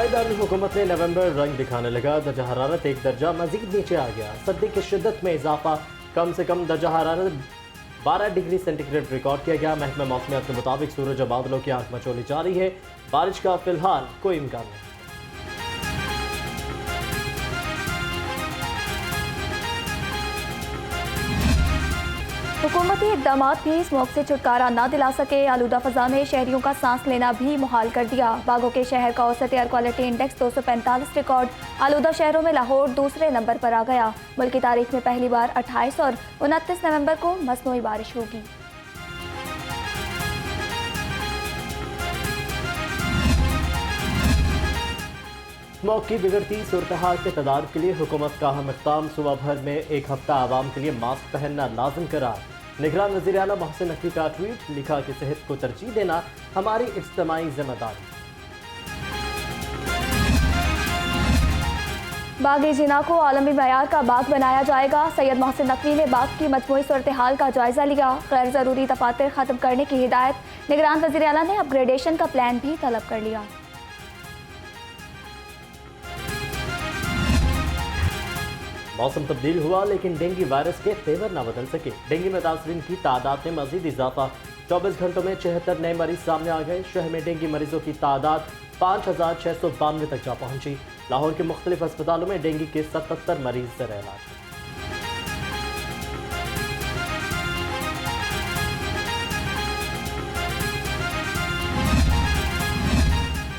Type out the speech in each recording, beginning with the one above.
सूबाई दारुल हुकूमत में नवंबर रंग दिखाने लगा। दर्जा हरारत एक दर्जा मजीद नीचे आ गया। सर्दी की शिद्दत में इजाफा, कम से कम दर्जा हरारत 12 डिग्री सेंटीग्रेड रिकॉर्ड किया गया। महकमा मौसमियात के मुताबिक सूरज और बादलों की आंख मचोली जारी है। बारिश का फिलहाल कोई इम्कान नहीं। हुकूमती इक़दाम भी स्मोक से छुटकारा न दिला सके। आलूदा फ़ज़ा ने शहरियों का सांस लेना भी मुहाल कर दिया। बागों के शहर का औसत एयर क्वालिटी इंडेक्स 245 रिकॉर्ड। आलूदा शहरों में लाहौर दूसरे नंबर पर आ गया। मुल्क की तारीख में पहली बार 28 और 29 नवंबर को मसनूई बारिश होगी। स्मोक की बिगड़ती सूरत हाल के तदाद के लिए हुकूमत का अहम इक़दाम। सूबा भर में एक हफ्ता आवाम के लिए मास्क पहनना लाजिम करार। निगरान वज़ीर आला मोहसिन नकवी का ट्वीट, लिखा कि सेहत को तरजीह देना हमारी इज्तिमाई जिम्मेदारी। बाग जिना को आलमी मयार का बाग बनाया जाएगा। सैयद मोहसिन नकवी ने बाग की मजमूई सूरत हाल का जायजा लिया। गैर ज़रूरी दफातर ख़त्म करने की हिदायत। निगरान वज़ीर आला ने अपग्रेडेशन का प्लान भी तलब कर लिया। मौसम तब्दील हुआ लेकिन डेंगू वायरस के तेवर न बदल सके। डेंगू मुतासरीन की तादाद में मजीद इजाफा। 24 घंटों में 76 नए मरीज सामने आ गए। शहर में डेंगू मरीजों की तादाद 5692 तक जा पहुंची। लाहौर के मुख्तलिफ अस्पतालों में डेंगू के 77 मरीज ज़र इलाज।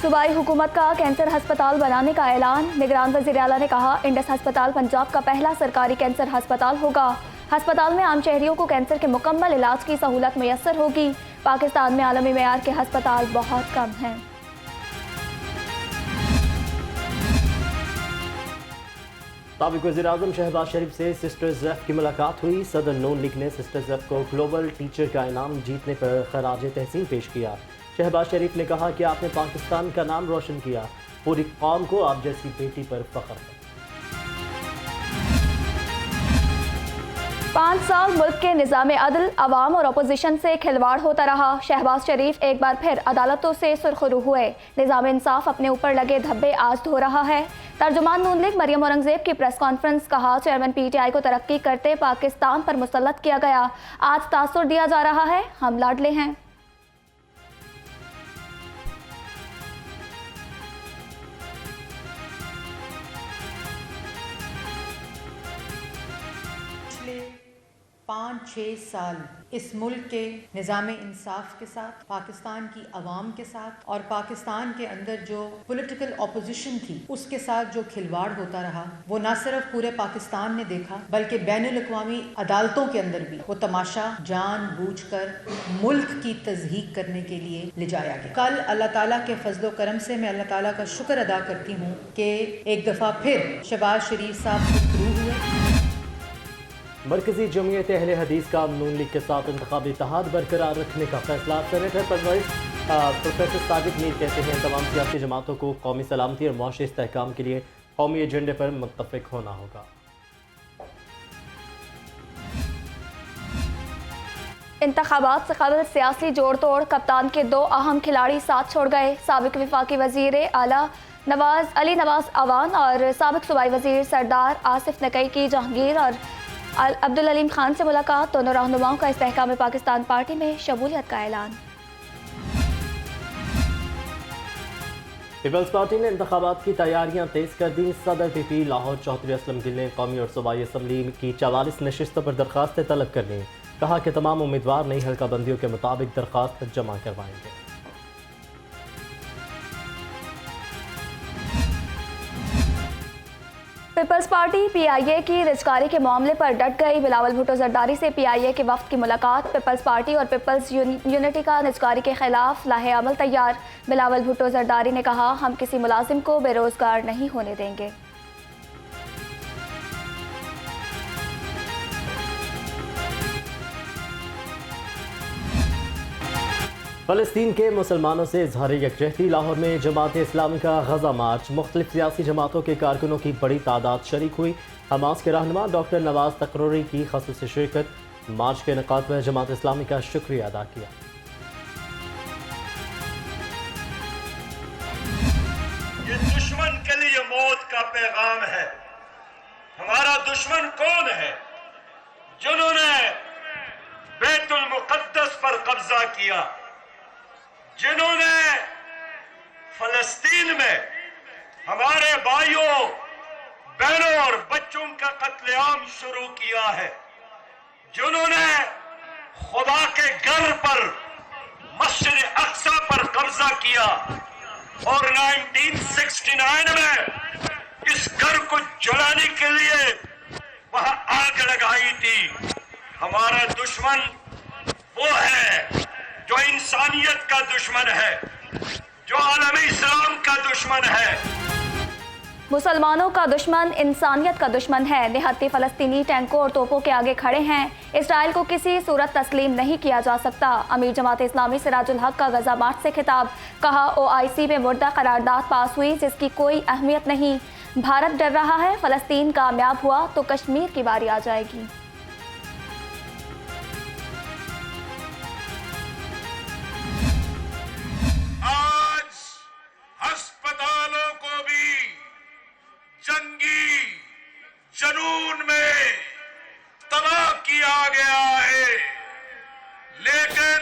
सूबाई हुकूमत का कैंसर अस्पताल बनाने का ऐलान। निगरान वज़ीर आला ने कहा, इंडस अस्पताल पंजाब का पहला सरकारी कैंसर अस्पताल होगा। अस्पताल में आम शहरियों को कैंसर के मुकम्मल इलाज की सहूलत मैसर होगी। पाकिस्तान में आलमी मेयार के अस्पताल बहुत कम हैं। साबिक़ वज़ीर-ए-आज़म शहबाज शरीफ से सिस्टर ज़ैफ़ की मुलाकात हुई। सदर नून लीग ने सिस्टर ज़ैफ़ को ग्लोबल टीचर का इनाम जीतने पर खराज तहसीन पेश किया। शहबाज शरीफ ने कहा कि आपने पाकिस्तान का नाम रोशन किया। पूरी कौम को आप जैसी बेटी पर फख्र है। 5 साल मुल्क के निज़ाम अदल, अवाम और अपोजिशन से खिलवाड़ होता रहा। शहबाज शरीफ एक बार फिर अदालतों से सुरखरू हुए। निज़ाम इंसाफ अपने ऊपर लगे धब्बे आज धो रहा है। तर्जुमान नून लीग मरियम औरंगजेब की प्रेस कॉन्फ्रेंस, कहा चेयरमैन PTI को तरक्की करते पाकिस्तान पर मुसल्लत किया गया। आज तासुर दिया जा रहा है, हम लाडले हैं। पिछले 5-6 साल इस मुल्क के निज़ाम इंसाफ के साथ, पाकिस्तान की अवाम के साथ और पाकिस्तान के अंदर जो पॉलिटिकल ऑपोजिशन थी उसके साथ जो खिलवाड़ होता रहा, वो न सिर्फ पूरे पाकिस्तान ने देखा बल्कि बैनुल-अक़वामी अदालतों के अंदर भी वो तमाशा जानबूझकर मुल्क की तज़हीक करने के लिए ले जाया गया। कल अल्लाह ताला के फजलो करम से मैं अल्लाह ताला का शुक्र अदा करती हूँ कि एक दफ़ा फिर शहबाज शरीफ साहब सुरखरू हुए। मरकजी जमीयत अहले हदीस का नून लीग के साथ इंतखाबी इत्तेहाद बरकरार रखने का फैसला। सेनेटर प्रोफेसर सादिक मीर कहते हैं, तमाम सियासी जमातों को कौमी सलामती और मुआशी इस्तेहकाम के लिए कौमी एजेंडे पर मुत्तफिक होना होगा। इंतखाबात से कबल सियासी जोड़ तोड़, कप्तान के 2 अहम खिलाड़ी साथ छोड़ गए। साबिक वफाकी वजीर आला नवाज अवान और साबिक सूबाई वजीर सरदार आसिफ नकई की जहांगीर और अब्दुल अलीम खान से मुलाकात। दोनों रहनुमाओं का इस्तेहकाम पाकिस्तान पार्टी में शमूलियत का ऐलान। पीपल्स पार्टी ने इंतखाबात की तैयारियां तेज कर दी। सदर PP लाहौर चौधरी असलम गिल ने कौमी और सूबाई असम्बली की 44 नशिस्तों पर दरख्वास्तें तलब करनी। कहा कि तमाम उम्मीदवार नई हल्का बंदियों के मुताबिक दरख्वास्त जमा करवाएंगे। पीपल्स पार्टी PIA की रिजकारी के मामले पर डट गई। बिलावल भुट्टो जरदारी से PIA के वफ्द की मुलाकात। पीपल्स पार्टी और पीपल्स यूनिटी का रिजकारी के खिलाफ लाहे अमल तैयार। बिलावल भुट्टो जरदारी ने कहा, हम किसी मुलाजिम को बेरोजगार नहीं होने देंगे। फ़लस्तीन के मुसलमानों से इजहार यकजहती। लाहौर में जमात इस्लामी का गज़ा मार्च। मुख्तलिफ सियासी जमातों के कारकुनों की बड़ी तादाद शरीक हुई। हमास के रहनुमा डॉक्टर नवाज तकरोरी की ख़ुसूसी शिरकत। मार्च के इनेकाद पर जमात इस्लामी का शुक्रिया अदा किया। ये पैगाम है। हमारा दुश्मन कौन है? जिन्होंने बैतुल मुक़द्दस पर कब्जा किया, जिन्होंने फलस्तीन में हमारे भाइयों, बहनों और बच्चों का कत्लेआम शुरू किया है, जिन्होंने खुदा के घर पर, मस्जिद अक्सा पर कब्जा किया और 1969 में इस घर को जलाने के लिए वहां आग लगाई थी। हमारा दुश्मन वो है जो इंसानियत का दुश्मन है, जो आलम इस्लाम का दुश्मन है। मुसलमानों का दुश्मन इंसानियत का दुश्मन है। निहत्थे फ़लस्तीनी टैंकों और तोपों के आगे खड़े हैं। इसराइल को किसी सूरत तस्लीम नहीं किया जा सकता। अमीर जमात इस्लामी सिराजुल हक का गजा मार्च से खिताब। कहा OIC में मुर्दा करारदाद पास हुई जिसकी कोई अहमियत नहीं। भारत डर रहा है, फ़लस्तीन कामयाब हुआ तो कश्मीर की बारी आ जाएगी। आज अस्पतालों को भी जंगी जनून में तबाह किया गया है, लेकिन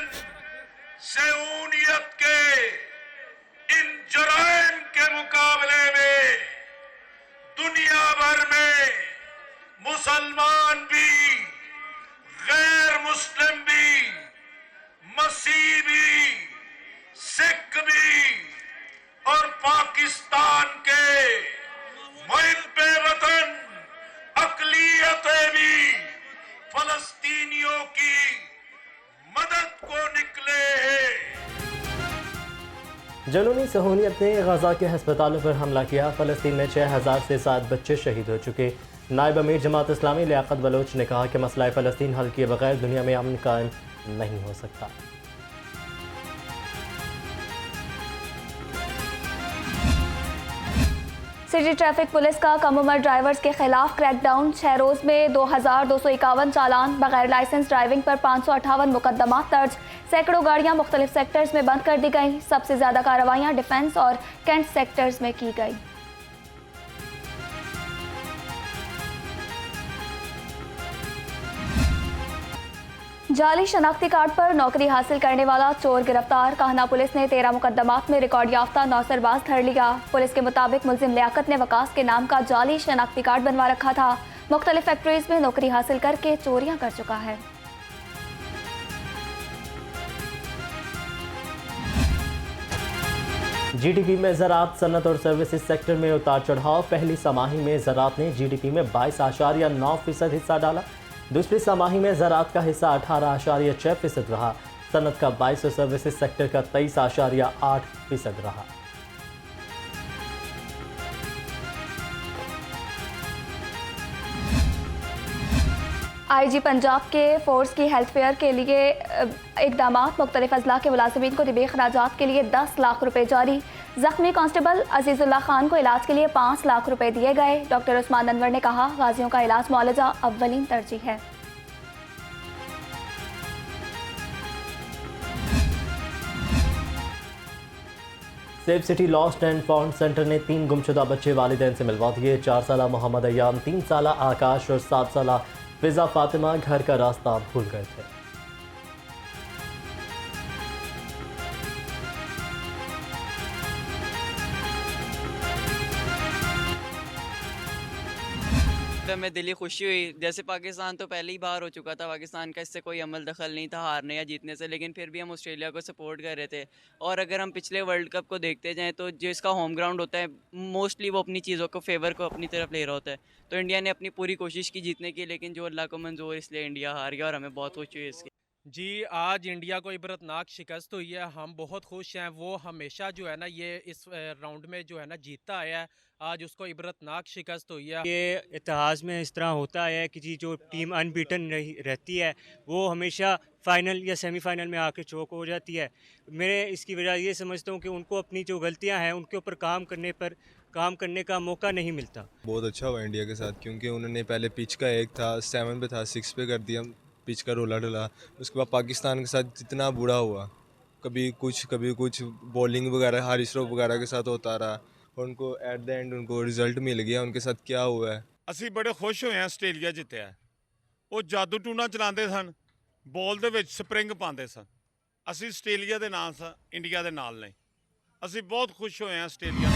सेऊनियत के इन जराइम के मुकाबले में दुनिया भर में मुसलमान भी, गैर मुस्लिम भी, मसीह भी, सिख भी और पाकिस्तान के मुहिब्बे वतन अक़लियतें भी फलस्तीनियों की मदद को निकले हैं। जनूनी सहूनियत ने गजा के अस्पतालों पर हमला किया। फ़लस्तीन में 6000 से ज़्यादा बच्चे शहीद हो चुके। नायब अमीर जमात इस्लामी लियाकत बलोच ने कहा कि मसला फ़लस्तीन हल किए बगैर दुनिया में अमन कायम नहीं हो सकता। सिटी ट्रैफिक पुलिस का कम उम्र ड्राइवर्स के खिलाफ क्रैकडाउन। 6 रोज़ में 2251 चालान, बगैर लाइसेंस ड्राइविंग पर 558 मुकदमात दर्ज। सैकड़ों गाड़ियां मुख्तलिफ सेक्टर्स में बंद कर दी गई। सबसे ज़्यादा कार्रवाइयां डिफेंस और कैंट सेक्टर्स में की गई। जाली शनाख्ती कार्ड पर नौकरी हासिल करने वाला चोर गिरफ्तार। काहना पुलिस ने 13 मुकदमात में रिकॉर्ड याफ्ता 9 सरबाज धर लिया। पुलिस के मुताबिक मुलजिम लियाकत ने वकास के नाम का जाली शनाख्ती कार्ड बनवा रखा था। मुख्तलिफ फैक्ट्रीज में नौकरी हासिल करके चोरियां कर चुका है। GDP में ज़राअत, सनत और सर्विसेज सेक्टर में उतार चढ़ाव। पहली छमाही में ज़राअत ने GDP में 22.9% हिस्सा डाला। दूसरी छमाही में ज़राअत का हिस्सा 18.6% रहा। सनत का 22 और सर्विसेज सेक्टर का 23.8% रहा। IG पंजाब के फोर्स की हेल्थ फेयर के लिए इकदाम। मुख्तलिफ अजला के मुलाजिमीन को तिबी अखराजात के लिए 10 लाख रुपए जारी। जख्मी कांस्टेबल अजीजुल्लाह खान को इलाज के लिए 5 लाख रुपए दिए गए। डॉक्टर उस्मान अनवर ने कहा, गाजियों का इलाज मुआलजा अव्वलीन तरजीह है। Safe city lost and found centre ने 3 गुमशुदा बच्चे वालिदैन से मिलवा दिए। 4 साला मोहम्मद अय्याम, 3 साला आकाश और 7 साला फिजा फातिमा घर का रास्ता भूल गए थे। हमें दिली खुशी हुई। जैसे पाकिस्तान तो पहले ही बाहर हो चुका था, पाकिस्तान का इससे कोई अमल दखल नहीं था हारने या जीतने से, लेकिन फिर भी हम ऑस्ट्रेलिया को सपोर्ट कर रहे थे। और अगर हम पिछले वर्ल्ड कप को देखते जाएं तो जो इसका होम ग्राउंड होता है, मोस्टली वो अपनी चीज़ों को फेवर को अपनी तरफ ले रहा होता है। तो इंडिया ने अपनी पूरी कोशिश की जीतने की, लेकिन जो अल्लाह को मंजूर, इसलिए इंडिया हार गया और हमें बहुत खुशी हुई इसकी। जी, आज इंडिया को इबरतनाक शिकस्त हुई है। हम बहुत खुश हैं। वो हमेशा जो है ना ये इस राउंड में जो है ना जीतता आया है, आज उसको इबरतनाक शिकस्त हुई है। ये इतिहास में इस तरह होता है कि जी जो टीम अनबीटन रहती है वो हमेशा फ़ाइनल या सेमीफाइनल में आके चौक हो जाती है। मैं इसकी वजह ये समझता हूँ कि उनको अपनी जो गलतियाँ हैं उनके ऊपर काम करने का मौका नहीं मिलता। बहुत अच्छा हुआ इंडिया के साथ, क्योंकि उन्होंने पहले पिच का 1 था 7 पे था 6 पे कर दिया, पिच का रोला डला। उसके बाद पाकिस्तान के साथ जितना बुरा हुआ, कभी कुछ बॉलिंग वगैरह हारिस रऊफ वगैरह के साथ होता रहा, और उनको एट द एंड उनको रिजल्ट मिल गया। उनके साथ क्या हुआ है, ਅਸੀਂ ਬੜੇ ਖੁਸ਼ ਹੋਏ ਹਾਂ ਆਸਟ੍ਰੇਲੀਆ ਜਿੱਤਿਆ। ਉਹ ਜਾਦੂ ਟੂਣਾ ਚਲਾਉਂਦੇ ਸਨ, ਬੋਲ ਦੇ ਵਿੱਚ ਸਪਰਿੰਗ ਪਾਉਂਦੇ ਸਨ। ਅਸੀਂ ਆਸਟ੍ਰੇਲੀਆ ਦੇ ਨਾਲ ਸਾਂ, ਇੰਡੀਆ ਦੇ ਨਾਲ ਨਹੀਂ। ਅਸੀਂ ਬਹੁਤ ਖੁਸ਼ ਹੋਏ ਹਾਂ ਆਸਟ੍ਰੇਲੀਆ